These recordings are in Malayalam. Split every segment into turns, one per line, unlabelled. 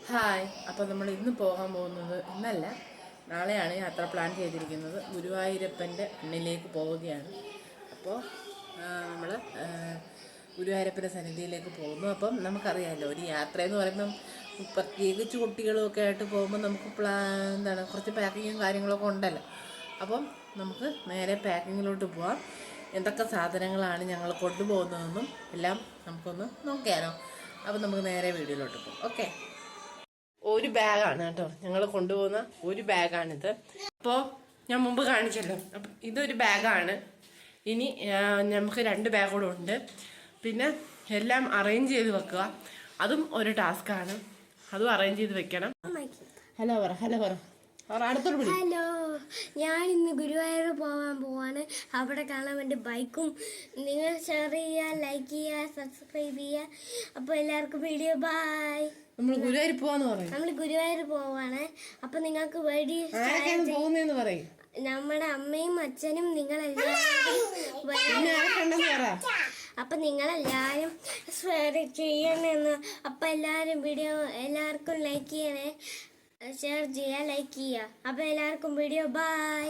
ഹായ്. അപ്പോൾ നമ്മൾ ഇന്ന് പോകാൻ പോകുന്നത് ഇന്നല്ല, നാളെയാണ് യാത്ര പ്ലാൻ ചെയ്തിരിക്കുന്നത്. ഗുരുവായൂരപ്പൻ്റെ മണ്ണിലേക്ക് പോവുകയാണ്. അപ്പോൾ നമ്മൾ ഗുരുവായൂരപ്പൻ്റെ സന്നിധിയിലേക്ക് പോകുന്നു. അപ്പം നമുക്കറിയാമല്ലോ, ഒരു യാത്രയെന്ന് പറയുമ്പം പ്രത്യേകിച്ച് കുട്ടികളുമൊക്കെ ആയിട്ട് പോകുമ്പോൾ നമുക്ക് കുറച്ച് പാക്കിങ്ങും കാര്യങ്ങളൊക്കെ ഉണ്ടല്ലോ. അപ്പം നമുക്ക് നേരെ പാക്കിങ്ങിലോട്ട് പോവാം. എന്തൊക്കെ സാധനങ്ങളാണ് ഞങ്ങൾ കൊണ്ടുപോകുന്നതെന്നും എല്ലാം നമുക്കൊന്ന് നോക്കിയാലോ. അപ്പം നമുക്ക് നേരെ വീഡിയോയിലോട്ട് പോകും. ഓക്കെ. ഒരു ബാഗാണ് കേട്ടോ, ഞങ്ങൾ കൊണ്ടുപോകുന്ന ഒരു ബാഗാണിത്. അപ്പോൾ ഞാൻ മുമ്പ് കാണിച്ചല്ലോ, അപ്പം ഇതൊരു ബാഗാണ്. ഇനി നമുക്ക് 2 ബാഗ് കൂടെ ഉണ്ട്. പിന്നെ എല്ലാം അറേഞ്ച് ചെയ്ത് വെക്കുക, അതും ഒരു ടാസ്ക്കാണ്. അതും അറേഞ്ച് ചെയ്ത് വെക്കണം. ഹലോ പറ അടുത്തോട്ട് പിടി.
ഹലോ, ഞാൻ ഇന്ന് ഗുരുവായൂർ പോകാൻ പോവാണ്. അവിടെ കാണാൻ വേണ്ടി ബൈക്കും. നിങ്ങൾ ഷെയർ ചെയ്യുക, ലൈക്ക് ചെയ്യുക, സബ്സ്ക്രൈബ് ചെയ്യുക. അപ്പോൾ എല്ലാവർക്കും വീഡിയോ ബൈ.
നമ്മൾ ഗുരുവായൂർ പോവാന്ന് പറയും.
നമ്മൾ ഗുരുവായൂർ പോവാണ്. അപ്പൊ നിങ്ങൾക്ക്
പോകുന്നതെന്ന് പറയും.
നമ്മുടെ അമ്മയും അച്ഛനും നിങ്ങളെല്ലാവരും. അപ്പൊ നിങ്ങളെല്ലാരും ചെയ്യണമെന്ന്. അപ്പൊ എല്ലാരും വീഡിയോ എല്ലാവർക്കും ലൈക്ക് ചെയ്യണേ, ഷെയർ ചെയ്യുക, ലൈക്ക് ചെയ്യുക. അപ്പൊ എല്ലാവർക്കും വീഡിയോ ബൈ.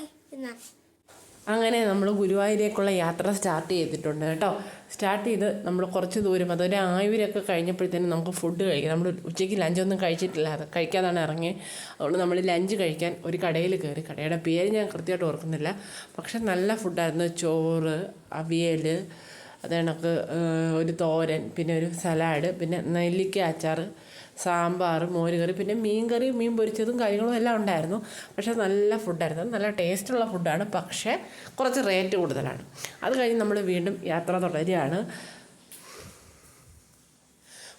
അങ്ങനെ നമ്മൾ ഗുരുവായൂരേക്കുള്ള യാത്ര സ്റ്റാർട്ട് ചെയ്തിട്ടുണ്ട് കേട്ടോ. സ്റ്റാർട്ട് ചെയ്ത് നമ്മൾ കുറച്ച് ദൂരം, അതൊരു 1000 കഴിഞ്ഞപ്പോഴത്തേനും നമുക്ക് ഫുഡ് കഴിക്കാം. നമ്മൾ ഉച്ചയ്ക്ക് ലഞ്ചൊന്നും കഴിച്ചിട്ടില്ല, അത് കഴിക്കാതാണ് ഇറങ്ങിയത്. അതുകൊണ്ട് നമ്മൾ ലഞ്ച് കഴിക്കാൻ ഒരു കടയിൽ കയറി. കടയുടെ പേര് ഞാൻ കൃത്യമായിട്ട് ഓർക്കുന്നില്ല, പക്ഷെ നല്ല ഫുഡായിരുന്നു. ചോറ്, അവിയൽ, അത് കണക്ക് ഒരു തോരൻ, പിന്നെ ഒരു സലാഡ്, പിന്നെ നെല്ലിക്ക അച്ചാർ, സാമ്പാർ, മോരുകറി, പിന്നെ മീൻകറി, മീൻ പൊരിച്ചതും കാര്യങ്ങളും എല്ലാം ഉണ്ടായിരുന്നു. പക്ഷേ നല്ല ഫുഡായിരുന്നു, നല്ല ടേസ്റ്റുള്ള ഫുഡാണ്. പക്ഷേ കുറച്ച് റേറ്റ് കൂടുതലാണ്. അത് കഴിഞ്ഞ് നമ്മൾ വീണ്ടും യാത്ര തുടരുകയാണ്.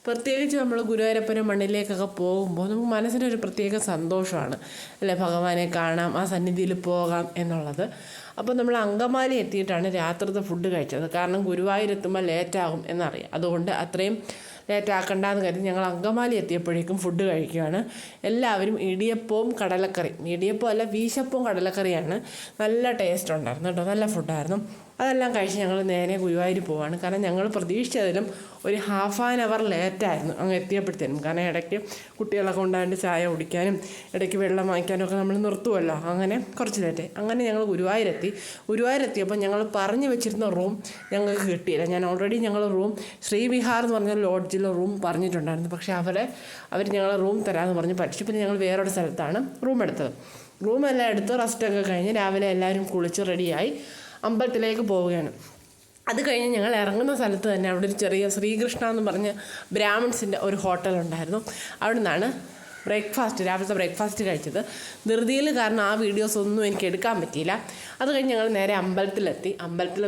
പ്രത്യേകിച്ച് നമ്മൾ ഗുരുവായൂരപ്പൻ്റെ മണ്ണിലേക്കൊക്കെ പോകുമ്പോൾ നമുക്ക് മനസ്സിനൊരു പ്രത്യേക സന്തോഷമാണ് അല്ലേ, ഭഗവാനെ കാണാം, ആ സന്നിധിയിൽ പോകാം എന്നുള്ളത്. അപ്പോൾ നമ്മൾ അങ്കമാലി എത്തിയിട്ടാണ് രാത്രിത്തെ ഫുഡ് കഴിച്ചത്. കാരണം ഗുരുവായൂരെത്തുമ്പോൾ ലേറ്റാകും എന്നറിയാം. അതുകൊണ്ട് അത്രയും ലേറ്റാക്കണ്ടെന്ന് കരുതി ഞങ്ങൾ അങ്കമാലി എത്തിയപ്പോഴേക്കും ഫുഡ് കഴിക്കുകയാണ്. എല്ലാവരും ഇടിയപ്പവും കടലക്കറിയും, ഇടിയപ്പം അല്ല വീശപ്പവും കടലക്കറിയാണ്. നല്ല ടേസ്റ്റ് ഉണ്ടായിരുന്നു കേട്ടോ, നല്ല ഫുഡായിരുന്നു. അതെല്ലാം കഴിച്ച് ഞങ്ങൾ നേരെ ഗുരുവായൂർ പോവാണ്. കാരണം ഞങ്ങൾ പ്രതീക്ഷിച്ചതിലും ഒരു ½ ആൻ അവർ ലേറ്റായിരുന്നു അങ്ങ് എത്തിയപ്പോഴത്തേനും. കാരണം ഇടയ്ക്ക് കുട്ടികളൊക്കെ ഉണ്ടായിട്ട് ചായ കുടിക്കാനും ഇടയ്ക്ക് വെള്ളം വാങ്ങിക്കാനും ഒക്കെ നമ്മൾ നിർത്തുമല്ലോ. അങ്ങനെ കുറച്ച് ലേറ്റായി. അങ്ങനെ ഞങ്ങൾ ഗുരുവായൂരെത്തിയപ്പോൾ ഞങ്ങൾ പറഞ്ഞു വെച്ചിരുന്ന റൂം ഞങ്ങൾക്ക് കിട്ടിയില്ല. ഞാൻ ഓൾറെഡി ഞങ്ങൾ റൂം ശ്രീവിഹാർ എന്ന് പറഞ്ഞ ലോഡ്ജിൽ റൂം പറഞ്ഞിട്ടുണ്ടായിരുന്നു. പക്ഷേ അവർ ഞങ്ങളെ റൂം തരാമെന്ന് പറഞ്ഞ് പഠിച്ചു. പിന്നെ ഞങ്ങൾ വേറൊരു സ്ഥലത്താണ് റൂം എടുത്തത്. റൂമെല്ലാം എടുത്ത് റെസ്റ്റൊക്കെ കഴിഞ്ഞ് രാവിലെ എല്ലാവരും കുളിച്ച് റെഡിയായി അമ്പലത്തിലേക്ക് പോവുകയാണ്. അത് കഴിഞ്ഞ് ഞങ്ങൾ ഇറങ്ങുന്ന സ്ഥലത്ത് തന്നെ അവിടെ ഒരു ചെറിയ ശ്രീകൃഷ്ണ എന്ന് പറഞ്ഞ് ബ്രാഹ്മിൺസിൻ്റെ ഒരു ഹോട്ടലുണ്ടായിരുന്നു. അവിടെ നിന്നാണ് രാവിലത്തെ ബ്രേക്ക്ഫാസ്റ്റ് കഴിച്ചത്. ധൃതിയിൽ കാരണം ആ വീഡിയോസ് ഒന്നും എനിക്ക് എടുക്കാൻ പറ്റിയില്ല. അത് കഴിഞ്ഞ് ഞങ്ങൾ നേരെ അമ്പലത്തിലെത്തി.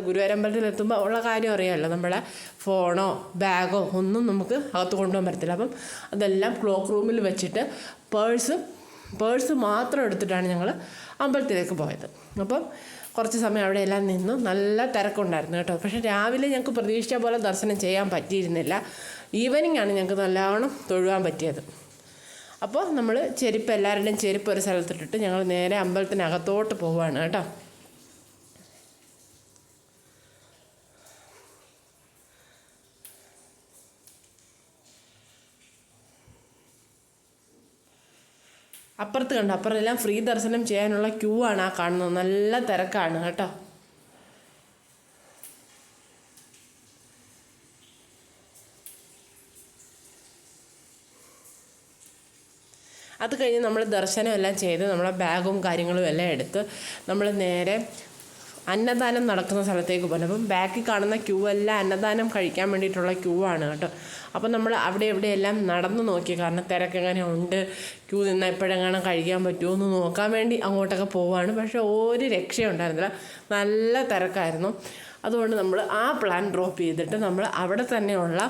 ഗുരുവായൂർ അമ്പലത്തിലെത്തുമ്പോൾ ഉള്ള കാര്യം അറിയാമല്ലോ, നമ്മുടെ ഫോണോ ബാഗോ ഒന്നും നമുക്ക് അകത്ത് കൊണ്ടുപോകാൻ പറ്റത്തില്ല. അപ്പം അതെല്ലാം ക്ലോക്ക് റൂമിൽ വെച്ചിട്ട് പേഴ്സ് മാത്രം എടുത്തിട്ടാണ് ഞങ്ങൾ അമ്പലത്തിലേക്ക് പോയത്. അപ്പം കുറച്ച് സമയം അവിടെ എല്ലാം നിന്നു. നല്ല തിരക്കുണ്ടായിരുന്നു കേട്ടോ. പക്ഷേ രാവിലെ ഞങ്ങൾക്ക് പ്രതീക്ഷിച്ച പോലെ ദർശനം ചെയ്യാൻ പറ്റിയിരുന്നില്ല. ഈവനിങ് ആണ് ഞങ്ങൾക്ക് നല്ലവണ്ണം തൊഴുവാൻ പറ്റിയത്. അപ്പോൾ നമ്മൾ എല്ലാവരുടെയും ചെരുപ്പ് ഒരു സ്ഥലത്തിട്ടിട്ട് ഞങ്ങൾ നേരെ അമ്പലത്തിനകത്തോട്ട് പോവുകയാണ് കേട്ടോ. അപ്പുറത്തെല്ലാം ഫ്രീ ദർശനം ചെയ്യാനുള്ള ക്യൂ ആണ് ആ കാണുന്നത്. നല്ല തിരക്കാണ് കേട്ടോ. അത് കഴിഞ്ഞ് നമ്മൾ ദർശനം എല്ലാം ചെയ്ത് നമ്മളെ ബാഗും കാര്യങ്ങളും എല്ലാം എടുത്ത് നമ്മൾ നേരെ അന്നദാനം നടക്കുന്ന സ്ഥലത്തേക്ക് പോകുന്നത്. അപ്പം ബാക്കിൽ കാണുന്ന ക്യൂ എല്ലാം അന്നദാനം കഴിക്കാൻ വേണ്ടിയിട്ടുള്ള ക്യൂ ആണ് കേട്ടോ. അപ്പം നമ്മൾ അവിടെ എവിടെയെല്ലാം നടന്ന് നോക്കി, കാരണം തിരക്കെങ്ങനെ ഉണ്ട്, ക്യൂ നിന്നാൽ എപ്പോഴെങ്ങനെ കഴിക്കാൻ പറ്റുമോ എന്ന് നോക്കാൻ വേണ്ടി അങ്ങോട്ടൊക്കെ പോവുകയാണ്. പക്ഷേ ഒരു രക്ഷയുണ്ടായിരുന്നില്ല, നല്ല തിരക്കായിരുന്നു. അതുകൊണ്ട് നമ്മൾ ആ പ്ലാൻ ഡ്രോപ്പ് ചെയ്തിട്ട് നമ്മൾ അവിടെ തന്നെയുള്ള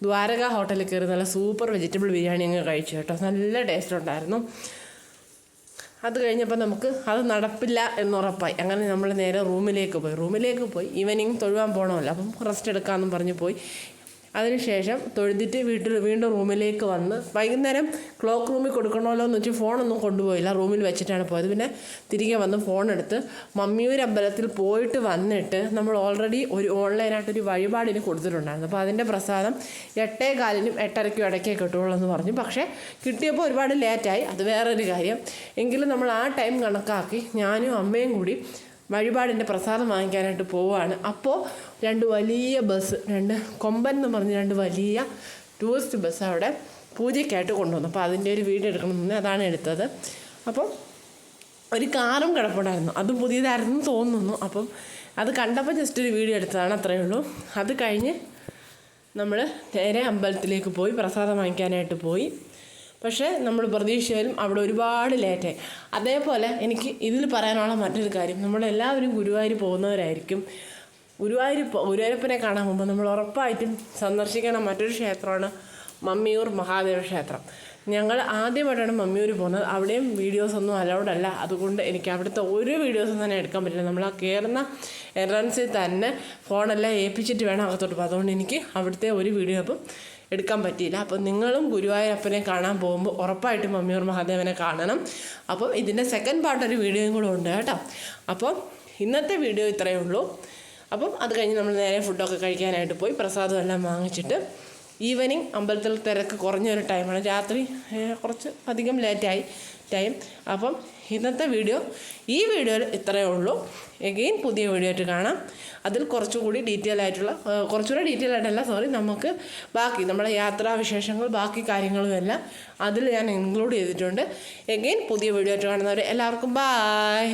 ദ്വാരക ഹോട്ടലിൽ കയറി നല്ല സൂപ്പർ വെജിറ്റബിൾ ബിരിയാണി അങ്ങ് കഴിച്ചു കേട്ടോ. നല്ല ടേസ്റ്റ് ഉണ്ടായിരുന്നു. അത് കഴിഞ്ഞപ്പോൾ നമുക്ക് അത് നടപ്പില്ല എന്നുറപ്പായി. അങ്ങനെ നമ്മൾ നേരെ റൂമിലേക്ക് പോയി. ഈവനിങ് തൊഴുവാൻ പോകണമല്ലോ, അപ്പം റെസ്റ്റ് എടുക്കാമെന്നും പറഞ്ഞ് പോയി. അതിനുശേഷം തൊഴുതിട്ട് വീണ്ടും റൂമിലേക്ക് വന്ന് വൈകുന്നേരം ക്ലോക്ക് റൂമിൽ കൊടുക്കണമല്ലോ എന്ന് വെച്ച് ഫോണൊന്നും കൊണ്ടുപോയില്ല, റൂമിൽ വെച്ചിട്ടാണ് പോയത്. പിന്നെ തിരികെ വന്ന് ഫോണെടുത്ത് മമ്മിയൂർ അമ്പലത്തിൽ പോയിട്ട് വന്നിട്ട് നമ്മൾ ഓൾറെഡി ഒരു ഓൺലൈനായിട്ടൊരു വഴിപാടിന് കൊടുത്തിട്ടുണ്ടായിരുന്നു. അപ്പോൾ അതിൻ്റെ പ്രസാദം 8:15 8:30 ഇടയ്ക്കേ കിട്ടുള്ളൂ എന്ന് പറഞ്ഞു. പക്ഷേ കിട്ടിയപ്പോൾ ഒരുപാട് ലേറ്റായി, അത് വേറൊരു കാര്യം. എങ്കിലും നമ്മൾ ആ ടൈം കണക്കാക്കി ഞാനും അമ്മയും കൂടി വഴിപാടിൻ്റെ പ്രസാദം വാങ്ങിക്കാനായിട്ട് പോവുകയാണ്. അപ്പോൾ 2 വലിയ ബസ്, 2 കൊമ്പൻ എന്ന് പറഞ്ഞ് 2 വലിയ ടൂറിസ്റ്റ് ബസ് അവിടെ പൂജയ്ക്കായിട്ട് കൊണ്ടുവന്നു. അപ്പോൾ അതിൻ്റെ ഒരു വീഡിയോ എടുക്കണമെന്ന് അതാണ് എടുത്തത്. അപ്പം ഒരു കാറും കിടപ്പുണ്ടായിരുന്നു, അതും പുതിയതായിരുന്നു തോന്നുന്നു. അപ്പം അത് കണ്ടപ്പോൾ ജസ്റ്റ് ഒരു വീഡിയോ എടുത്തതാണ്, അത്രയേ ഉള്ളൂ. അത് കഴിഞ്ഞ് നമ്മൾ നേരെ അമ്പലത്തിലേക്ക് പോയി പ്രസാദം വാങ്ങിക്കാനായിട്ട് പോയി. പക്ഷേ നമ്മൾ പ്രതീക്ഷിച്ചാലും അവിടെ ഒരുപാട് ലേറ്റായി. അതേപോലെ എനിക്ക് ഇതിൽ പറയാനുള്ള മറ്റൊരു കാര്യം, നമ്മളെല്ലാവരും ഗുരുവായൂർ പോകുന്നവരായിരിക്കും. ഗുരുവായൂരപ്പനെ കാണാൻ പോകുമ്പോൾ നമ്മൾ ഉറപ്പായിട്ടും സന്ദർശിക്കണം മറ്റൊരു ക്ഷേത്രമാണ് മമ്മിയൂർ മഹാദേവ ക്ഷേത്രം. ഞങ്ങൾ ആദ്യമായിട്ടാണ് മമ്മിയൂർ പോകുന്നത്. അവിടെയും വീഡിയോസൊന്നും അലൗഡ് അല്ല, അതുകൊണ്ട് എനിക്ക് അവിടുത്തെ ഒരു വീഡിയോസും തന്നെ എടുക്കാൻ പറ്റില്ല. നമ്മൾ ആ കയറുന്ന എൻട്രൻസിൽ തന്നെ ഫോണെല്ലാം ഏൽപ്പിച്ചിട്ട് വേണം അകത്തോട്ട് പോകും. അതുകൊണ്ട് എനിക്ക് അവിടുത്തെ ഒരു വീഡിയോ അപ്പം എടുക്കാൻ പറ്റിയില്ല. അപ്പം നിങ്ങളും ഗുരുവായൂരപ്പനെ കാണാൻ പോകുമ്പോൾ ഉറപ്പായിട്ടും മമ്മിയൂർ മഹാദേവനെ കാണണം. അപ്പം ഇതിൻ്റെ സെക്കൻഡ് പാർട്ട് ഒരു വീഡിയോയും കൂടെ ഉണ്ട് കേട്ടോ. അപ്പം ഇന്നത്തെ വീഡിയോ ഇത്രയേ ഉള്ളൂ. അപ്പം അത് കഴിഞ്ഞ് നമ്മൾ നേരെ ഫുഡൊക്കെ കഴിക്കാനായിട്ട് പോയി പ്രസാദം എല്ലാം വാങ്ങിച്ചിട്ട് ഈവനിങ് അമ്പലത്തിൽ തിരക്ക് കുറഞ്ഞൊരു ടൈമാണ്, രാത്രി കുറച്ച് അധികം ലേറ്റായി ടൈം. അപ്പം ഇന്നത്തെ ഈ വീഡിയോയിൽ ഇത്രയേ ഉള്ളൂ. എഗെയിൻ പുതിയ വീഡിയോ ആയിട്ട് കാണാം. അതിൽ കുറച്ചുകൂടി ഡീറ്റെയിൽ ആയിട്ടല്ല നമുക്ക് ബാക്കി നമ്മുടെ യാത്രാവിശേഷങ്ങൾ ബാക്കി കാര്യങ്ങളും എല്ലാം അതിൽ ഞാൻ ഇൻക്ലൂഡ് ചെയ്തിട്ടുണ്ട്. എഗെയിൻ പുതിയ വീഡിയോ ആയിട്ട് കാണുന്നവരെ എല്ലാവർക്കും ബായ്.